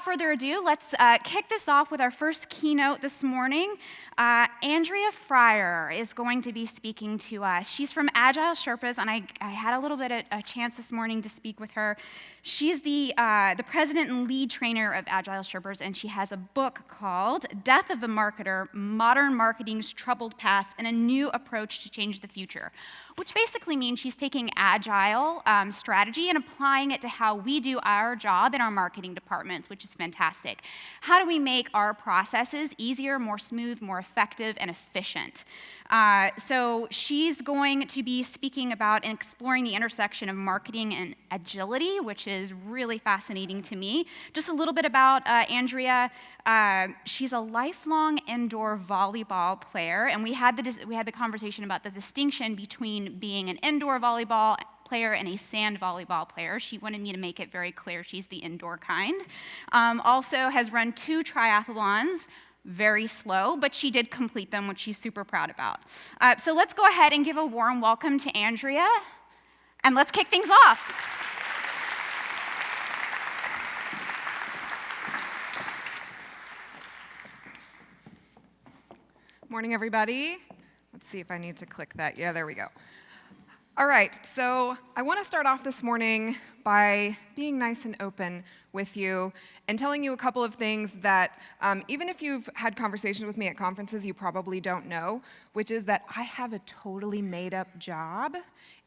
further ado, let's kick this off with our first keynote this morning. Andrea Fryrear is going to be speaking to us. She's from Agile Sherpas, and I had a little bit of a chance this morning to speak with her. She's the president and lead trainer of Agile Sherpas, and she has a book called Death of the Marketer, Modern Marketing's Troubled Past and a New Approach to Change the Future, which basically means she's taking Agile strategy and applying it to how we do our job in our marketing departments, which is fantastic. How do we make our processes easier, more smooth, more effective, and efficient? So she's going to be speaking about and exploring the intersection of marketing and agility, which is really fascinating to me. Just a little bit about Andrea. She's a lifelong indoor volleyball player, and we had the conversation about the distinction between being an indoor volleyball player and a sand volleyball player. She wanted me to make it very clear she's the indoor kind. Also has run 2 triathlons, very slow, but she did complete them, which she's super proud about. So let's go ahead and give a warm welcome to Andrea, and let's kick things off. Morning, everybody. Let's see if I need to click that. Yeah, there we go. All right, so I want to start off this morning by being nice and open with you and telling you a couple of things that even if you've had conversations with me at conferences, you probably don't know, which is that I have a totally made-up job,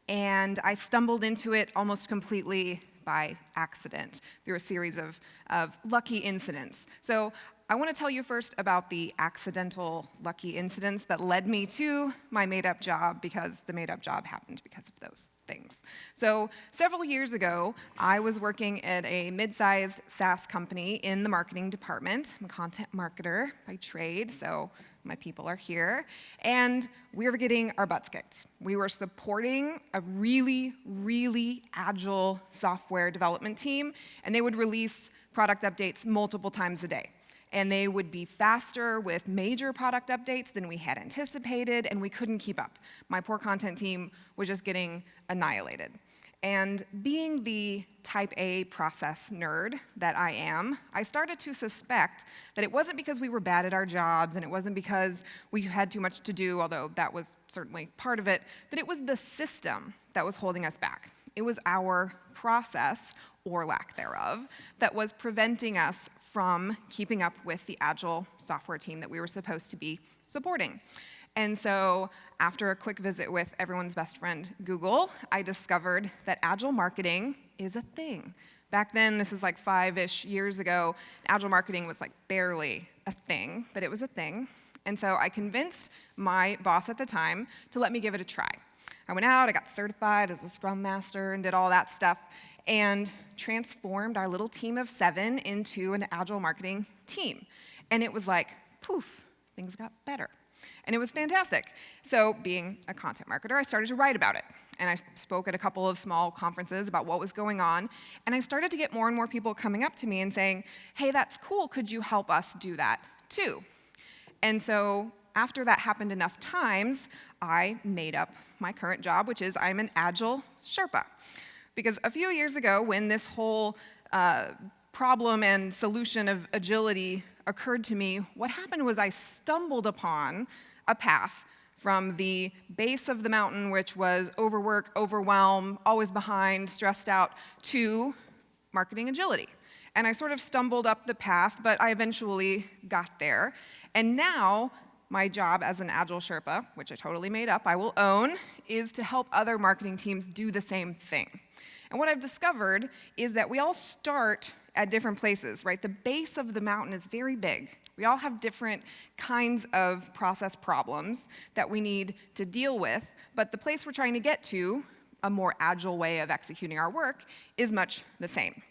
and I stumbled into it almost completely by accident through a series of lucky incidents. So I want to tell you first about the accidental lucky incidents that led me to my made-up job, because the made-up job happened because of those things. So several years ago, I was working at a mid-sized SaaS company in the marketing department. I'm a content marketer by trade, so my people are here. And we were getting our butts kicked. We were supporting a really, really agile software development team, and they would release product updates multiple times a day. And they would be faster with major product updates than we had anticipated, and we couldn't keep up. My poor content team was just getting annihilated. And being the type A process nerd that I am, I started to suspect that it wasn't because we were bad at our jobs, and it wasn't because we had too much to do, although that was certainly part of it, that it was the system that was holding us back. It was our process, or lack thereof, that was preventing us from keeping up with the Agile software team that we were supposed to be supporting. And so after a quick visit with everyone's best friend, Google, I discovered that Agile marketing is a thing. Back then, this is like 5-ish years ago, Agile marketing was like barely a thing, but it was a thing. And so I convinced my boss at the time to let me give it a try. I went out, I got certified as a Scrum Master and did all that stuff, and transformed our little team of 7 into an Agile marketing team. And it was like, poof, things got better. And it was fantastic. So being a content marketer, I started to write about it. And I spoke at a couple of small conferences about what was going on. And I started to get more and more people coming up to me and saying, hey, that's cool, could you help us do that too? And so after that happened enough times, I made up my current job, which is I'm an Agile Sherpa. Because a few years ago, when this whole problem and solution of agility occurred to me, what happened was I stumbled upon a path from the base of the mountain, which was overwork, overwhelm, always behind, stressed out, to marketing agility. And I sort of stumbled up the path, but I eventually got there. And now, my job as an Agile Sherpa, which I totally made up, I will own, is to help other marketing teams do the same thing. And what I've discovered is that we all start at different places, right? The base of the mountain is very big. We all have different kinds of process problems that we need to deal with, but the place we're trying to get to, a more agile way of executing our work, is much the same.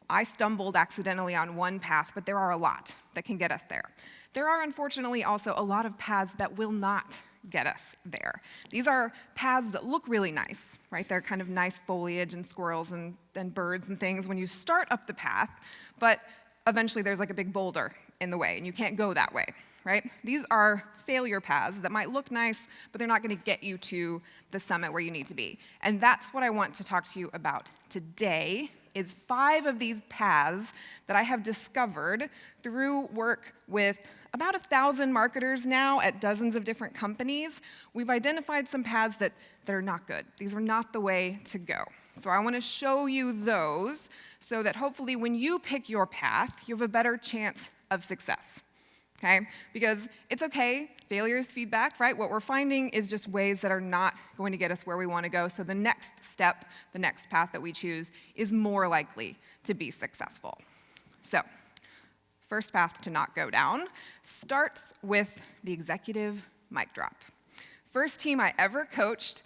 I stumbled accidentally on one path, but there are a lot that can get us there. There are, unfortunately, also a lot of paths that will not get us there. These are paths that look really nice, right? They're kind of nice foliage and squirrels and birds and things when you start up the path, but eventually there's like a big boulder in the way, and you can't go that way, right? These are failure paths that might look nice, but they're not going to get you to the summit where you need to be. And that's what I want to talk to you about today, is 5 of these paths that I have discovered through work with about 1,000 marketers now at dozens of different companies. We've identified some paths that are not good. These are not the way to go. So I want to show you those so that hopefully when you pick your path, you have a better chance of success. Okay? Because it's okay, failure is feedback, right? What we're finding is just ways that are not going to get us where we want to go. So the next step, the next path that we choose is more likely to be successful. So, first path to not go down starts with the executive mic drop. First team I ever coached,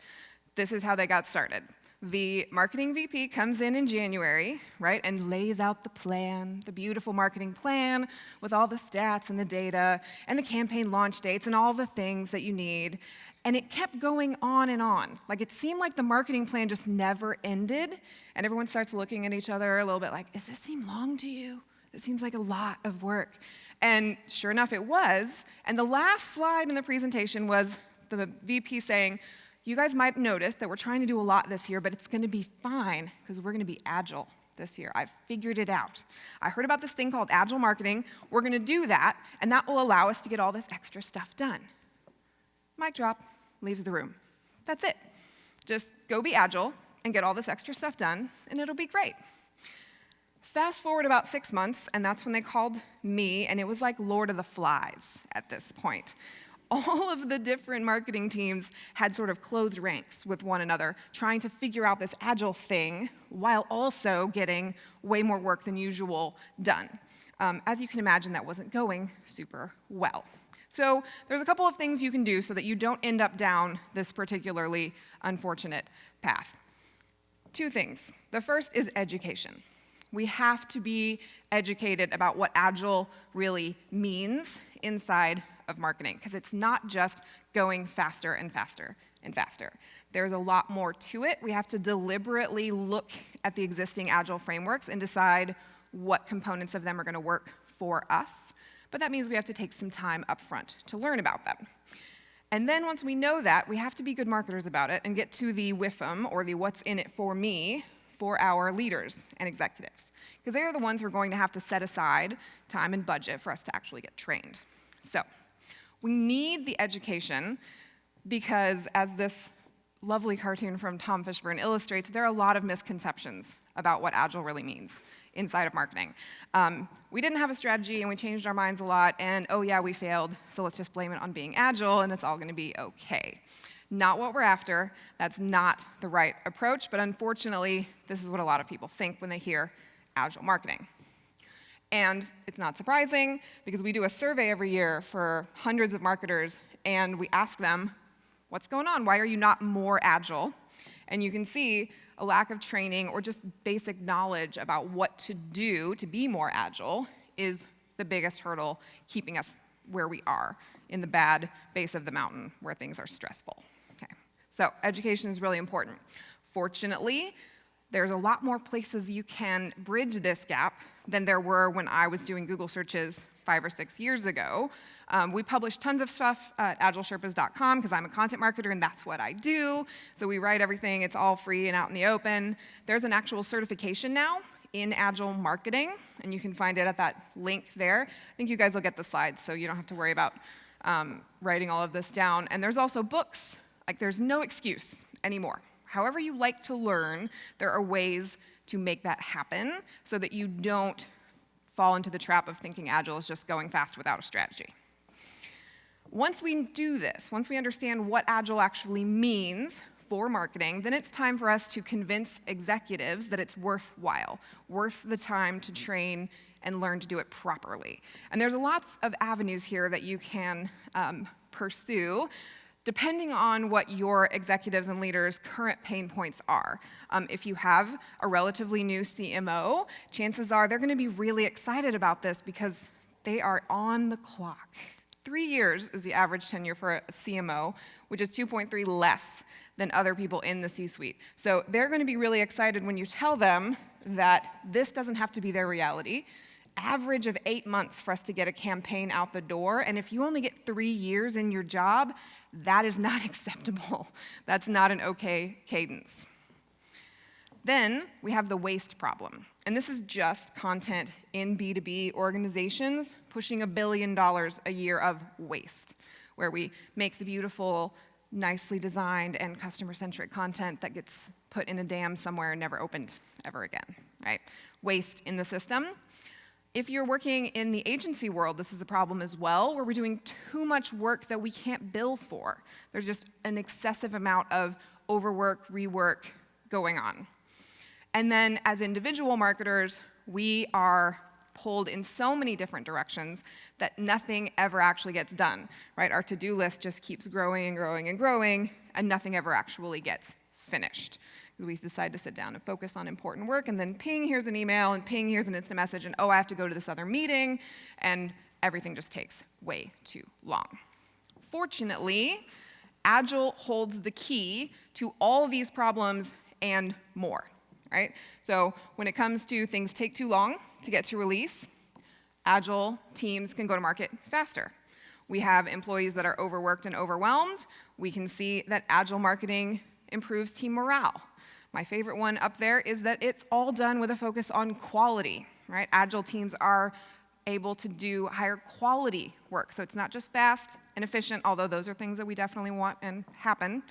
this is how they got started. The marketing VP comes in January, right, and lays out the plan, the beautiful marketing plan with all the stats and the data and the campaign launch dates and all the things that you need. And it kept going on and on. Like, it seemed like the marketing plan just never ended, and everyone starts looking at each other a little bit like, does this seem long to you? It seems like a lot of work. And sure enough, it was. And the last slide in the presentation was the VP saying, you guys might notice that we're trying to do a lot this year, but it's going to be fine because we're going to be agile this year. I've figured it out. I heard about this thing called agile marketing. We're going to do that, and that will allow us to get all this extra stuff done. Mic drop, leaves the room. That's it. Just go be agile and get all this extra stuff done, and it'll be great. Fast forward about 6 months, and that's when they called me, and it was like Lord of the Flies at this point. All of the different marketing teams had sort of closed ranks with one another, trying to figure out this agile thing while also getting way more work than usual done. As you can imagine, that wasn't going super well. So there's a couple of things you can do so that you don't end up down this particularly unfortunate path. 2 things. The first is education. We have to be educated about what agile really means inside of marketing, because it's not just going faster and faster and faster. There's a lot more to it. We have to deliberately look at the existing agile frameworks and decide what components of them are going to work for us. But that means we have to take some time up front to learn about them. And then once we know that, we have to be good marketers about it and get to the WIFM, or the what's in it for me, for our leaders and executives, because they are the ones who are going to have to set aside time and budget for us to actually get trained. So we need the education because, as this lovely cartoon from Tom Fishburne illustrates, there are a lot of misconceptions about what agile really means inside of marketing. We didn't have a strategy and we changed our minds a lot, and oh yeah, we failed, so let's just blame it on being agile and it's all going to be okay. Not what we're after. That's not the right approach, but unfortunately, this is what a lot of people think when they hear agile marketing. And it's not surprising, because we do a survey every year for hundreds of marketers, and we ask them, what's going on? Why are you not more agile? And you can see a lack of training or just basic knowledge about what to do to be more agile is the biggest hurdle keeping us where we are, in the bad base of the mountain where things are stressful. Okay. So education is really important. Fortunately, there's a lot more places you can bridge this gap than there were when I was doing Google searches 5 or 6 years ago. We publish tons of stuff at agileSherpas.com because I'm a content marketer and that's what I do. So we write everything, it's all free and out in the open. There's an actual certification now in Agile marketing, and you can find it at that link there. I think you guys will get the slides, so you don't have to worry about writing all of this down. And there's also books. Like, there's no excuse anymore. However you like to learn, there are ways to make that happen so that you don't fall into the trap of thinking Agile is just going fast without a strategy. Once we do this, once we understand what Agile actually means for marketing, then it's time for us to convince executives that it's worthwhile, worth the time to train and learn to do it properly. And there's lots of avenues here that you can pursue, depending on what your executives and leaders' current pain points are. If you have a relatively new CMO, chances are they're going to be really excited about this because they are on the clock. 3 years is the average tenure for a CMO, which is 2.3 less than other people in the C-suite. So they're going to be really excited when you tell them that this doesn't have to be their reality. Average of 8 months for us to get a campaign out the door, and if you only get 3 years in your job, that is not acceptable. That's not an okay cadence. Then we have the waste problem. And this is just content in B2B organizations pushing $1 billion a year of waste, where we make the beautiful, nicely designed and customer-centric content that gets put in a dam somewhere and never opened ever again, right? Waste in the system. If you're working in the agency world, this is a problem as well, where we're doing too much work that we can't bill for. There's just an excessive amount of overwork, rework going on. And then as individual marketers, we are pulled in so many different directions that nothing ever actually gets done, right? Our to-do list just keeps growing and growing and growing, and nothing ever actually gets finished. We decide to sit down and focus on important work, and then ping, here's an email, and ping, here's an instant message, and oh, I have to go to this other meeting, and everything just takes way too long. Fortunately, Agile holds the key to all these problems and more, right? So when it comes to things take too long to get to release, Agile teams can go to market faster. We have employees that are overworked and overwhelmed. We can see that Agile marketing improves team morale. My favorite one up there is that it's all done with a focus on quality, right? Agile teams are able to do higher quality work. So it's not just fast and efficient, although those are things that we definitely want and happen.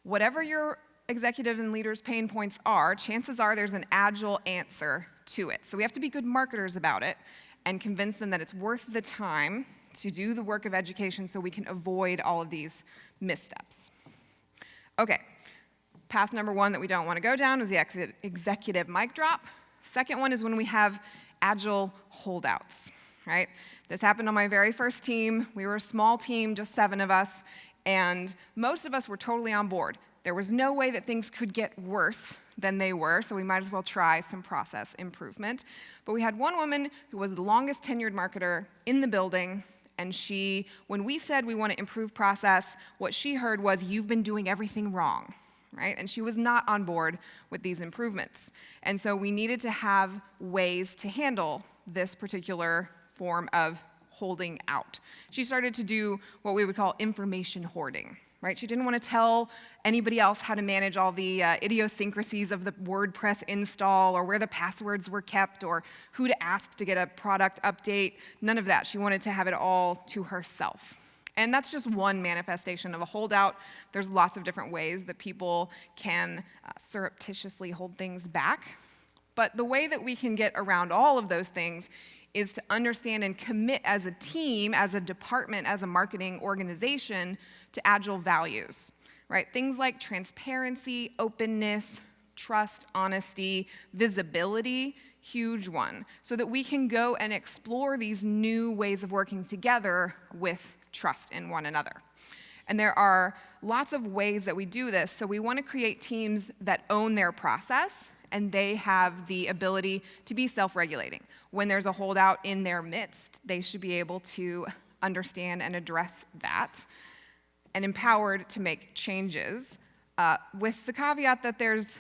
Whatever your executive and leaders' pain points are, chances are there's an Agile answer to it. So we have to be good marketers about it and convince them that it's worth the time to do the work of education so we can avoid all of these missteps. Okay, path number one that we don't want to go down is the executive mic drop. Second one is when we have Agile holdouts, right? This happened on my very first team. We were a small team, just 7 of us, and most of us were totally on board. There was no way that things could get worse than they were, so we might as well try some process improvement. But we had one woman who was the longest tenured marketer in the building, and she, when we said we want to improve process, what she heard was, "You've been doing everything wrong," right? And she was not on board with these improvements. And so we needed to have ways to handle this particular form of holding out. She started to do what we would call information hoarding, right? She didn't want to tell anybody else how to manage all the idiosyncrasies of the WordPress install or where the passwords were kept or who to ask to get a product update. None of that. She wanted to have it all to herself. And that's just one manifestation of a holdout. There's lots of different ways that people can surreptitiously hold things back. But the way that we can get around all of those things is to understand and commit as a team, as a department, as a marketing organization to Agile values, right? Things like transparency, openness, trust, honesty, visibility, huge one, so that we can go and explore these new ways of working together with trust in one another. And there are lots of ways that we do this. So we want to create teams that own their process, and they have the ability to be self-regulating. When there's a holdout in their midst, they should be able to understand and address that, and empowered to make changes, with the caveat that there's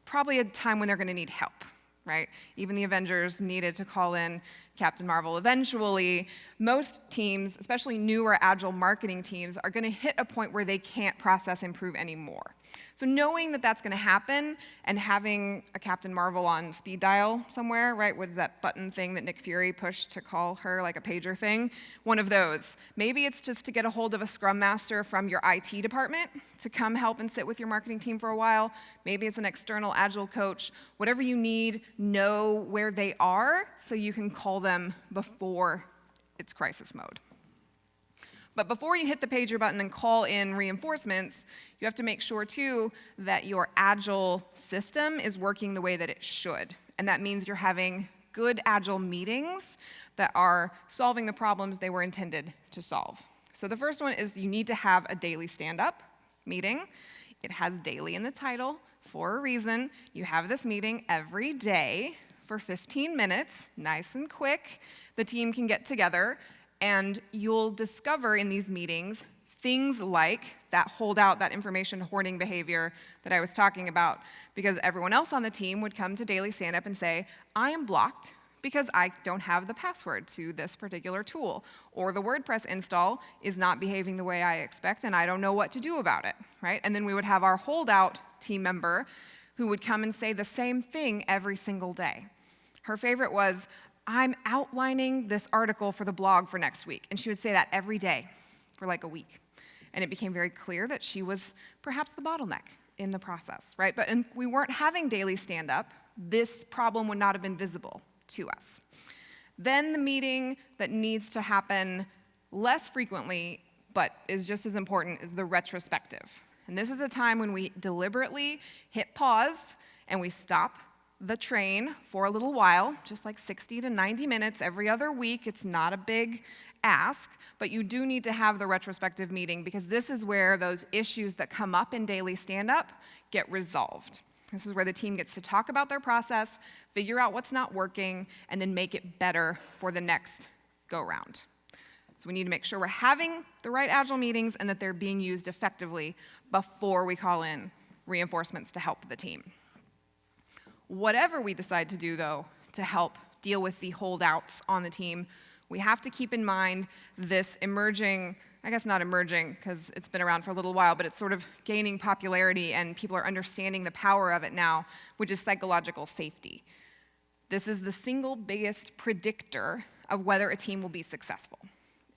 probably a time when they're going to need help, right? Even the Avengers needed to call in Captain Marvel eventually. Most teams, especially newer Agile marketing teams, are going to hit a point where they can't process improve anymore. So knowing that that's going to happen and having a Captain Marvel on speed dial somewhere, right, with that button thing that Nick Fury pushed to call her, like a pager thing, one of those. Maybe it's just to get a hold of a Scrum Master from your IT department to come help and sit with your marketing team for a while. Maybe it's an external Agile coach. Whatever you need, know where they are so you can call them before it's crisis mode. But before you hit the pager button and call in reinforcements, you have to make sure, too, that your Agile system is working the way that it should. And that means you're having good Agile meetings that are solving the problems they were intended to solve. So the first one is you need to have a daily stand-up meeting. It has daily in the title for a reason. You have this meeting every day for 15 minutes, nice and quick. The team can get together, and you'll discover in these meetings things like that holdout, that information hoarding behavior that I was talking about, because everyone else on the team would come to daily stand-up and say, I am blocked because I don't have the password to this particular tool, or the WordPress install is not behaving the way I expect and I don't know what to do about it, right? And then we would have our holdout team member who would come and say the same thing every single day. Her favorite was, "I'm outlining this article for the blog for next week." And she would say that every day for like a week. And it became very clear that she was perhaps the bottleneck in the process, right? But if we weren't having daily stand-up, this problem would not have been visible to us. Then the meeting that needs to happen less frequently, but is just as important, is the retrospective. And this is a time when we deliberately hit pause and we stop the train for a little while, just like 60 to 90 minutes every other week. It's not a big ask, but you do need to have the retrospective meeting because this is where those issues that come up in daily stand-up get resolved. This is where the team gets to talk about their process, figure out what's not working, and then make it better for the next go-round. So we need to make sure we're having the right Agile meetings and that they're being used effectively before we call in reinforcements to help the team. Whatever we decide to do, though, to help deal with the holdouts on the team, we have to keep in mind this emerging, I guess not emerging because it's been around for a little while, but it's sort of gaining popularity and people are understanding the power of it now, which is psychological safety. This is the single biggest predictor of whether a team will be successful.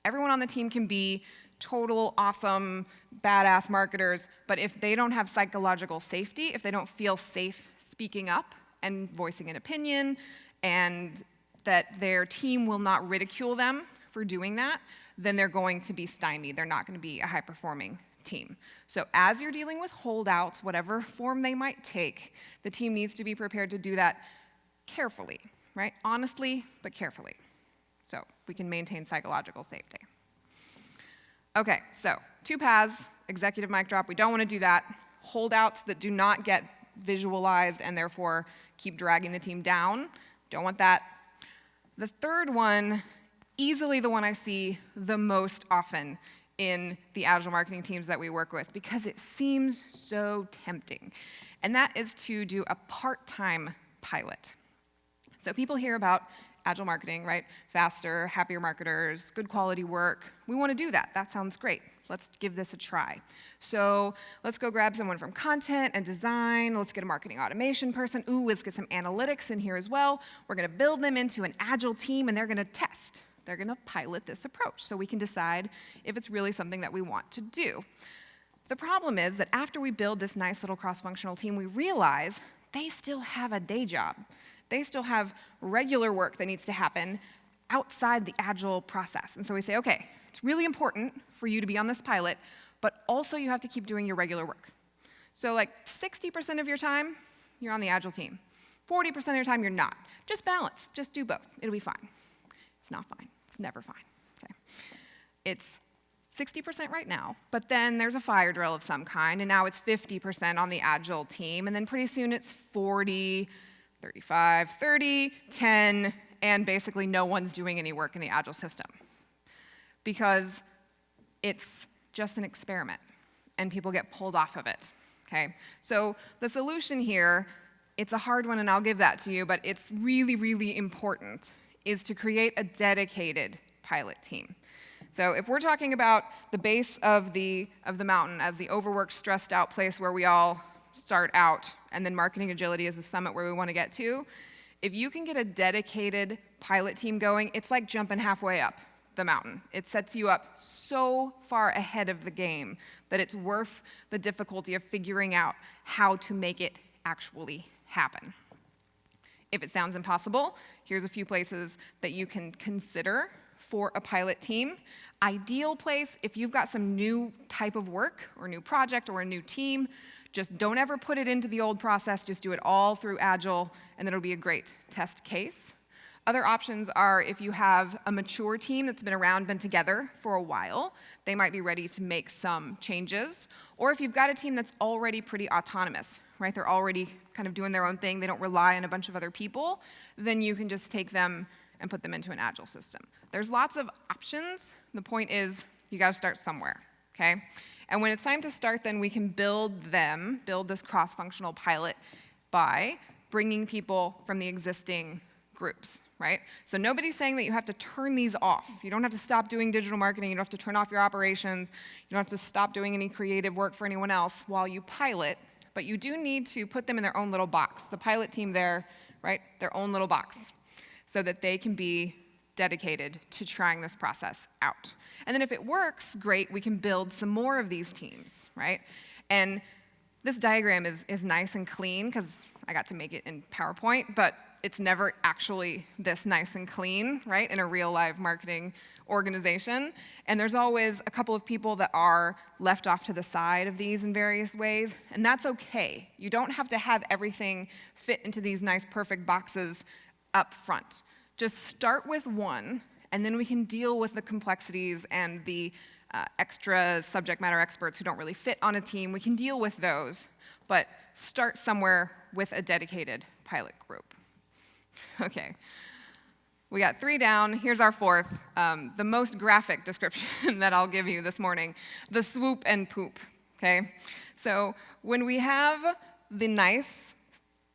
Everyone on the team can be total, awesome, badass marketers, but if they don't have psychological safety, if they don't feel safe speaking up and voicing an opinion, and that their team will not ridicule them for doing that, then they're going to be stymied. They're not going to be a high-performing team. So as you're dealing with holdouts, whatever form they might take, the team needs to be prepared to do that carefully, right? Honestly, but carefully, so we can maintain psychological safety. Okay, so 2 paths, executive mic drop. We don't want to do that. Holdouts that do not get visualized and therefore keep dragging the team down. Don't want that. The third one, easily the one I see the most often in the Agile marketing teams that we work with because it seems so tempting, and that is to do a part-time pilot. So people hear about Agile marketing, right? Faster, happier marketers, good quality work. We want to do that. That sounds great. Let's give this a try. So let's go grab someone from content and design. Let's get a marketing automation person. Ooh, let's get some analytics in here as well. We're going to build them into an Agile team, and they're going to test. They're going to pilot this approach so we can decide if it's really something that we want to do. The problem is that after we build this nice little cross-functional team, we realize they still have a day job. They still have regular work that needs to happen outside the Agile process. And so we say, okay, it's really important for you to be on this pilot, but also you have to keep doing your regular work. So like 60% of your time, you're on the Agile team. 40% of your time, you're not. Just balance. Just do both. It'll be fine. It's not fine. It's never fine. Okay. It's 60% right now, but then there's a fire drill of some kind, and now it's 50% on the Agile team, and then pretty soon it's 40, 35, 30, 10, and basically no one's doing any work in the Agile system because it's just an experiment and people get pulled off of it, okay? So the solution here, it's a hard one and I'll give that to you, but it's really, really important, is to create a dedicated pilot team. So if we're talking about the base of the mountain as the overworked, stressed out place where we all start out, and then marketing agility is the summit where we want to get to, if you can get a dedicated pilot team going, it's like jumping halfway up the mountain. It sets you up so far ahead of the game that it's worth the difficulty of figuring out how to make it actually happen. If it sounds impossible, here's a few places that you can consider for a pilot team. Ideal place, if you've got some new type of work or new project or a new team, just don't ever put it into the old process, just do it all through Agile, and it'll be a great test case. Other options are if you have a mature team that's been around, been together for a while, they might be ready to make some changes. Or if you've got a team that's already pretty autonomous, right? They're already kind of doing their own thing, they don't rely on a bunch of other people, then you can just take them and put them into an Agile system. There's lots of options. The point is, you gotta start somewhere, okay? And when it's time to start, then we can build this cross-functional pilot by bringing people from the existing groups, right? So nobody's saying that you have to turn these off. You don't have to stop doing digital marketing. You don't have to turn off your operations. You don't have to stop doing any creative work for anyone else while you pilot, but but you do need to put them in their own little box. The pilot team there, right, their own little box, so that they can be dedicated to trying this process out. And then if it works, great, we can build some more of these teams, right? And this diagram is nice and clean because I got to make it in PowerPoint, but it's never actually this nice and clean, right, in a real live marketing organization. And there's always a couple of people that are left off to the side of these in various ways, and that's okay. You don't have to have everything fit into these nice, perfect boxes up front. Just start with one, and then we can deal with the complexities and the extra subject matter experts who don't really fit on a team. We can deal with those, but start somewhere with a dedicated pilot group. Okay, we got 3 down. Here's our 4th, the most graphic description that I'll give you this morning, the swoop and poop, okay? So when we have the nice,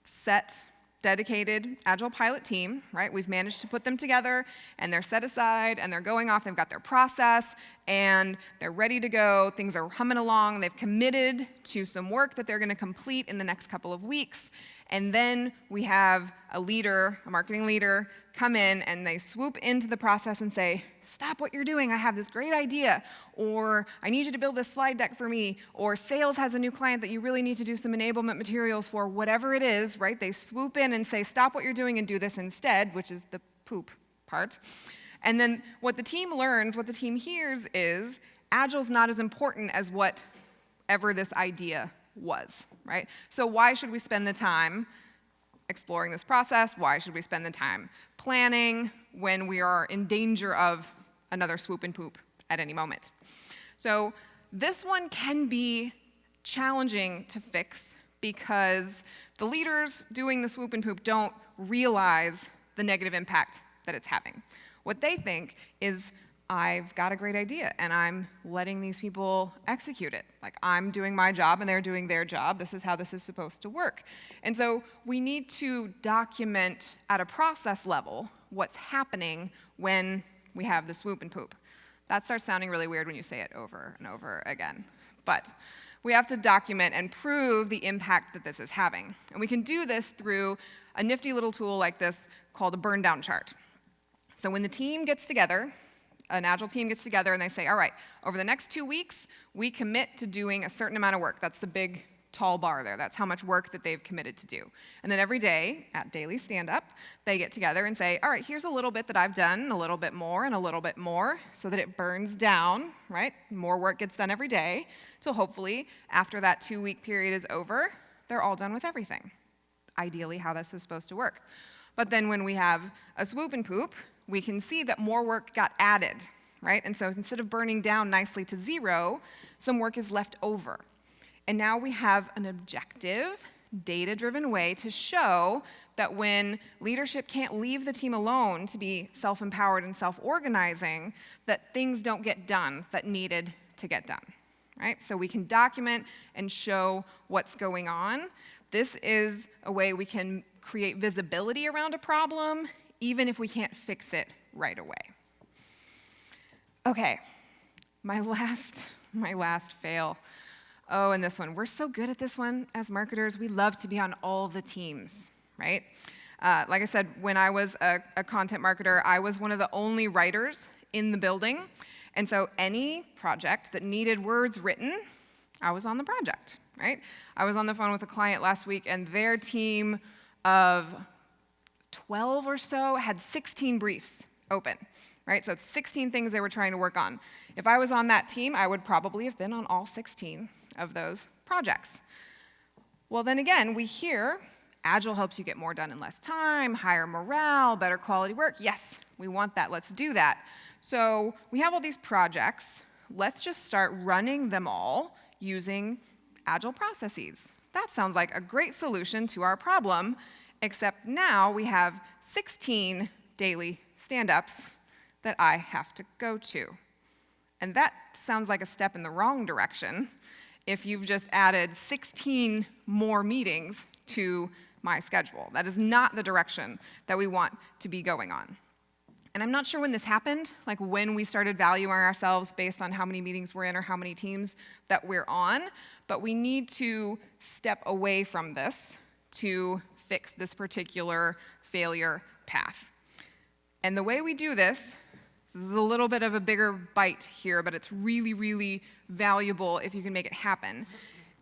set, dedicated Agile pilot team, right? We've managed to put them together, and they're set aside, and they're going off. They've got their process, and they're ready to go. Things are humming along. They've committed to some work that they're going to complete in the next couple of weeks. And then we have a leader, a marketing leader, come in, and they swoop into the process and say, stop what you're doing, I have this great idea, or I need you to build this slide deck for me, or sales has a new client that you really need to do some enablement materials for, whatever it is, right? They swoop in and say, stop what you're doing and do this instead, which is the poop part. And then what the team learns, what the team hears is, Agile's not as important as whatever this idea was, right? So why should we spend the time exploring this process? Why should we spend the time planning when we are in danger of another swoop and poop at any moment? So this one can be challenging to fix because the leaders doing the swoop and poop don't realize the negative impact that it's having. What they think is, I've got a great idea, and I'm letting these people execute it. Like, I'm doing my job, and they're doing their job. This is how this is supposed to work. And so we need to document at a process level what's happening when we have the swoop and poop. That starts sounding really weird when you say it over and over again. But we have to document and prove the impact that this is having. And we can do this through a nifty little tool like this called a burn down chart. So when the team gets together, an Agile team gets together and they say, all right, over the next 2 weeks, we commit to doing a certain amount of work. That's the big, tall bar there. That's how much work that they've committed to do. And then every day, at daily stand-up, they get together and say, all right, here's a little bit that I've done, a little bit more, and a little bit more, so that it burns down, right? More work gets done every day, till hopefully, after that 2-week period is over, they're all done with everything. Ideally, how this is supposed to work. But then when we have a swoop and poop, we can see that more work got added, right? And so instead of burning down nicely to 0, some work is left over. And now we have an objective, data-driven way to show that when leadership can't leave the team alone to be self-empowered and self-organizing, that things don't get done that needed to get done, right? So we can document and show what's going on. This is a way we can create visibility around a problem, even if we can't fix it right away. Okay, my last fail. Oh, and this one. We're so good at this one as marketers. We love to be on all the teams, right? Like I said, when I was a content marketer, I was one of the only writers in the building. And so any project that needed words written, I was on the project, right? I was on the phone with a client last week, and their team of 12 or so had 16 briefs open, right? So it's 16 things they were trying to work on. If I was on that team, I would probably have been on all 16 of those projects. Well, then again, we hear Agile helps you get more done in less time, higher morale, better quality work. Yes, we want that. Let's do that. So we have all these projects. Let's just start running them all using Agile processes. That sounds like a great solution to our problem. Except now we have 16 daily stand-ups that I have to go to. And that sounds like a step in the wrong direction if you've just added 16 more meetings to my schedule. That is not the direction that we want to be going on. And I'm not sure when this happened, like when we started valuing ourselves based on how many meetings we're in or how many teams that we're on, but we need to step away from this to fix this particular failure path. And the way we do this is a little bit of a bigger bite here, but it's really, really valuable if you can make it happen.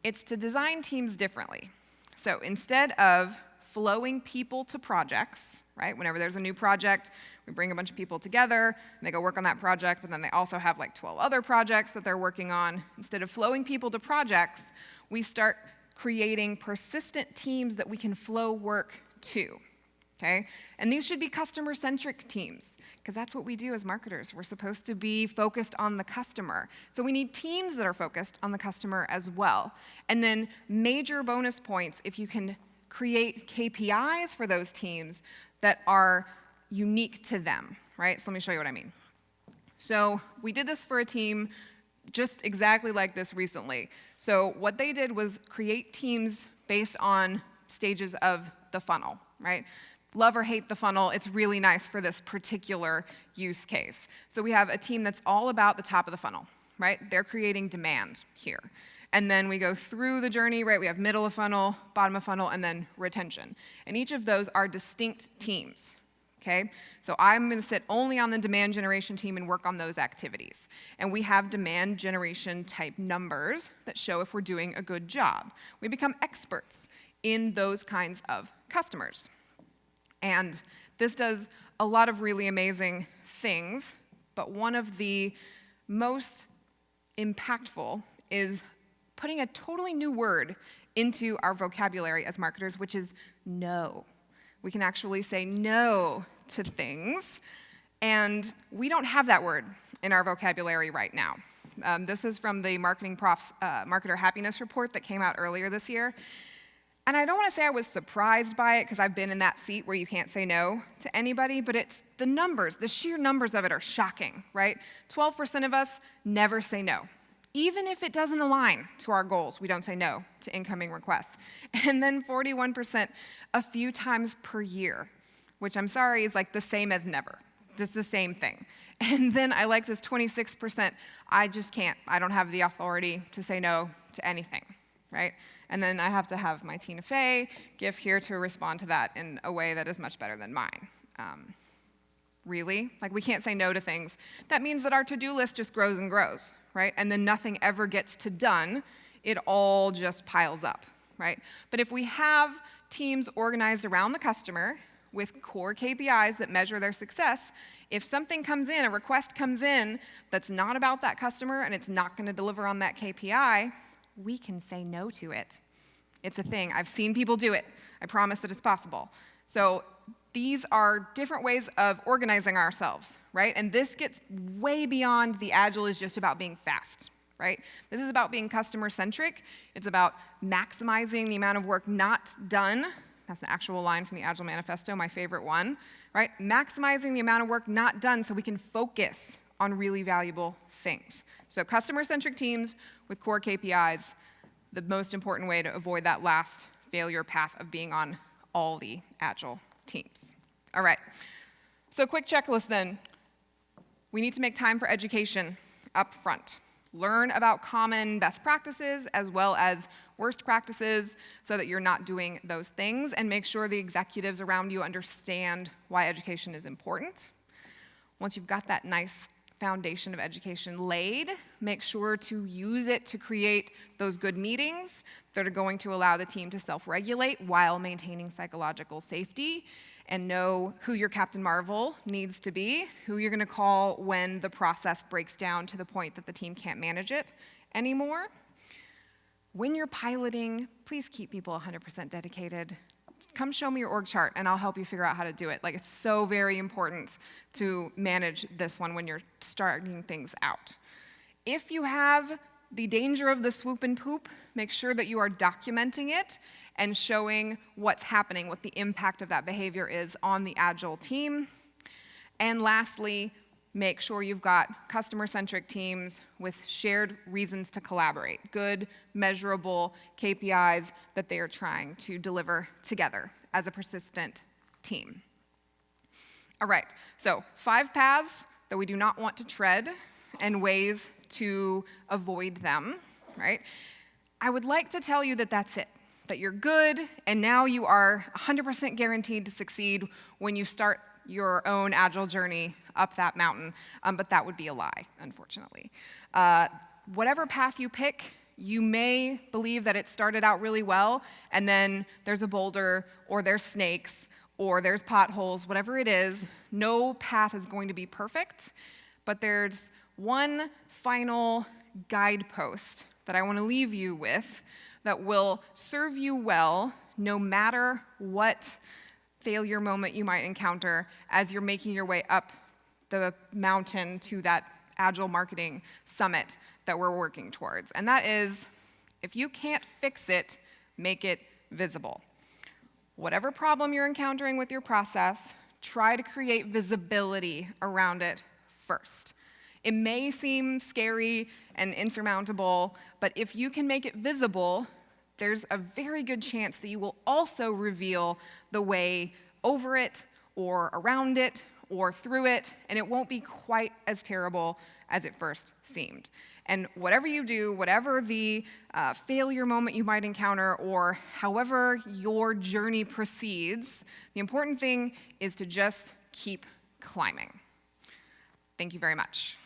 It's to design teams differently. So instead of flowing people to projects, right? Whenever there's a new project, we bring a bunch of people together, and they go work on that project, but then they also have like 12 other projects that they're working on. Instead of flowing people to projects, we start creating persistent teams that we can flow work to, okay? And these should be customer-centric teams, because that's what we do as marketers. We're supposed to be focused on the customer. So we need teams that are focused on the customer as well. And then major bonus points if you can create KPIs for those teams that are unique to them, right? So let me show you what I mean. So we did this for a team just exactly like this recently. So what they did was create teams based on stages of the funnel, right? Love or hate the funnel, it's really nice for this particular use case. So we have a team that's all about the top of the funnel, right? They're creating demand here. And then we go through the journey, right? We have middle of funnel, bottom of funnel, and then retention. And each of those are distinct teams, okay? So I'm gonna sit only on the demand generation team and work on those activities. And we have demand generation type numbers that show if we're doing a good job. We become experts in those kinds of customers. And this does a lot of really amazing things, but one of the most impactful is putting a totally new word into our vocabulary as marketers, which is no. We can actually say no to things, and we don't have that word in our vocabulary right now. This is from the Marketing Prof's Marketer Happiness Report that came out earlier this year. And I don't want to say I was surprised by it, because I've been in that seat where you can't say no to anybody, but it's the numbers, the sheer numbers of it are shocking, right? 12% of us never say no. Even if it doesn't align to our goals, we don't say no to incoming requests. And then 41% a few times per year, which I'm sorry is like the same as never. This is the same thing. And then I like this 26%, I just can't. I don't have the authority to say no to anything, right? And then I have to have my Tina Fey GIF here to respond to that in a way that is much better than mine. Really? Like, we can't say no to things. That means that our to-do list just grows and grows, right? And then nothing ever gets to done. It all just piles up, right? But if we have teams organized around the customer with core KPIs that measure their success, if something comes in, a request comes in that's not about that customer and it's not going to deliver on that KPI, we can say no to it. It's a thing. I've seen people do it. I promise that it's possible. So these are different ways of organizing ourselves, right? And this gets way beyond the Agile is just about being fast, right? This is about being customer-centric. It's about maximizing the amount of work not done. That's an actual line from the Agile Manifesto, my favorite one, right? Maximizing the amount of work not done so we can focus on really valuable things. So customer-centric teams with core KPIs, the most important way to avoid that last failure path of being on all the Agile teams. All right, so quick checklist then. We need to make time for education up front. Learn about common best practices as well as worst practices so that you're not doing those things, and make sure the executives around you understand why education is important. Once you've got that nice foundation of education laid, make sure to use it to create those good meetings that are going to allow the team to self-regulate while maintaining psychological safety, and know who your Captain Marvel needs to be, who you're going to call when the process breaks down to the point that the team can't manage it anymore. When you're piloting, please keep people 100% dedicated. Come show me your org chart and I'll help you figure out how to do it. Like, it's so very important to manage this one when you're starting things out. If you have the danger of the swoop and poop, make sure that you are documenting it and showing what's happening, what the impact of that behavior is on the Agile team. And lastly, make sure you've got customer-centric teams with shared reasons to collaborate, good, measurable KPIs that they are trying to deliver together as a persistent team. All right, so 5 paths that we do not want to tread and ways to avoid them, right? I would like to tell you that that's it, that you're good, and now you are 100% guaranteed to succeed when you start your own Agile journey up that mountain, but that would be a lie, unfortunately. Whatever path you pick, you may believe that it started out really well, and then there's a boulder, or there's snakes, or there's potholes, whatever it is. No path is going to be perfect, but there's one final guidepost that I want to leave you with that will serve you well no matter what failure moment you might encounter as you're making your way up the mountain to that Agile marketing summit that we're working towards. And that is, if you can't fix it, make it visible. Whatever problem you're encountering with your process, try to create visibility around it first. It may seem scary and insurmountable, but if you can make it visible, there's a very good chance that you will also reveal the way over it, or around it, or through it, and it won't be quite as terrible as it first seemed. And whatever you do, whatever the failure moment you might encounter, or however your journey proceeds, the important thing is to just keep climbing. Thank you very much.